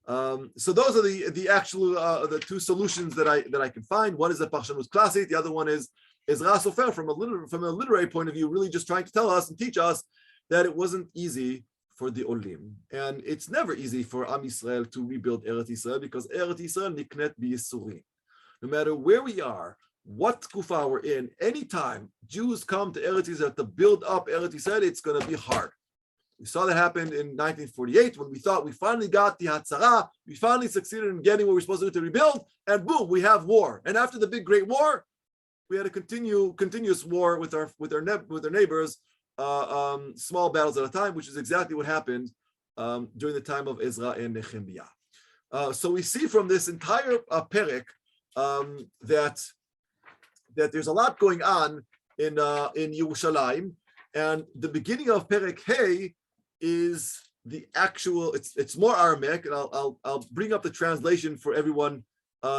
So those are the actual the two solutions that I can find. One is the Parshanut Klasit. The other one is Ezra HaSofer from a literary point of view, really just trying to tell us and teach us that it wasn't easy for the Olim, and it's never easy for Am Yisrael to rebuild Eretz Yisrael, because Eretz Yisrael niknet b'yisurim. No matter where we are, what kufa we're in, anytime Jews come to Eretz Yisrael to build up Eretz Yisrael, it's going to be hard. We saw that happen in 1948 when we thought we finally got the Hatzara, we finally succeeded in getting what we're supposed to do to rebuild, and boom, we have war. And after the big Great War, we had a continuous war with our neighbors, small battles at a time, which is exactly what happened during the time of Ezra and Nechemya. So we see from this entire perek that there's a lot going on in Yerushalayim, and the beginning of perek Hey is the actual. It's more Aramaic, and I'll bring up the translation for everyone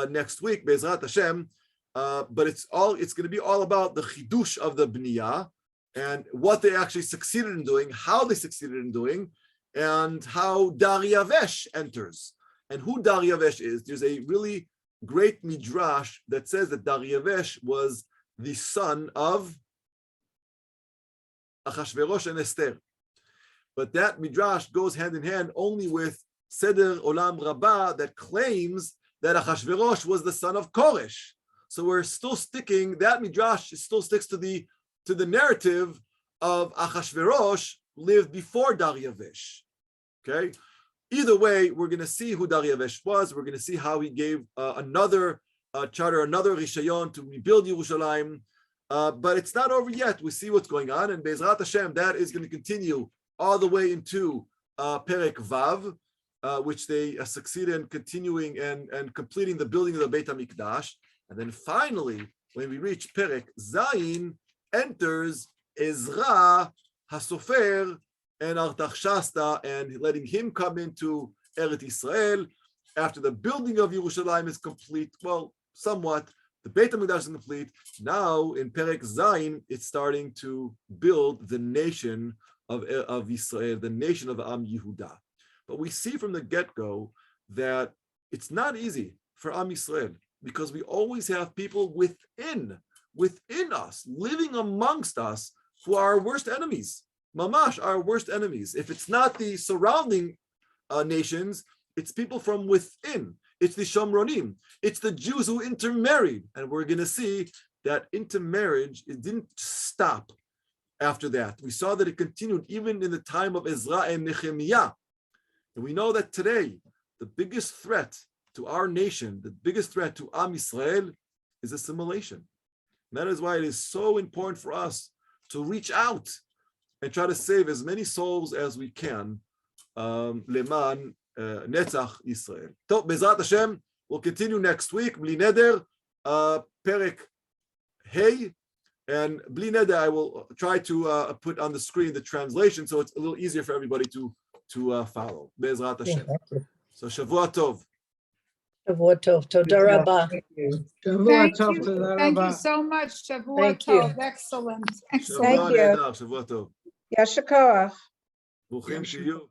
next week, Be'ezrat Hashem. But it's going to be all about the chidush of the bniyah and what they actually succeeded in doing, how they succeeded in doing, and how Daryavesh enters, and who Daryavesh is. There's a really great midrash that says that Daryavesh was the son of Achashverosh and Esther. But that midrash goes hand in hand only with Seder Olam Rabbah that claims that Achashverosh was the son of Koresh. So we're still sticking, that midrash still sticks to the narrative of Achashverosh lived before Daryavesh. Okay? Either way, we're going to see who Daryavesh was. We're going to see how he gave another charter, another rishayon to rebuild Yerushalayim. But it's not over yet. We see what's going on. And Be'ezrat Hashem, that is going to continue all the way into Perek Vav, which they succeeded in continuing and completing the building of the Beit HaMikdash. And then finally, when we reach Perek Zayin, enters Ezra HaSofer and Artaxshasta, and letting him come into Eretz Israel after the building of Yerushalayim is complete. Well, somewhat. The Beit HaMikdash is complete. Now in Perek Zayin, it's starting to build the nation of Israel, the nation of Am Yehuda. But we see from the get-go that it's not easy for Am Yisrael, because we always have people within us, living amongst us, who are our worst enemies. Mamash, our worst enemies. If it's not the surrounding nations, it's people from within. It's the Shomronim. It's the Jews who intermarried. And we're going to see that intermarriage, it didn't stop after that. We saw that it continued even in the time of Ezra and Nechemya. And we know that today, the biggest threat to our nation, the biggest threat to Am Yisrael is assimilation. And that is why it is so important for us to reach out and try to save as many souls as we can. Leman Netzach Yisrael. So, Bezrat Hashem, we'll continue next week. Bli Neder, Perek Hey, and Bli Neder, I will try to put on the screen the translation so it's a little easier for everybody to follow. Bezrat Hashem. So, Shavua Tov. Shavua Tov. Toda Rabba. Thank you. Thank you so much. Shavua Thank you. Tov. Excellent. Shavua Neder, Shavua Tov. Yasher Koach. Bruchim Shiyu.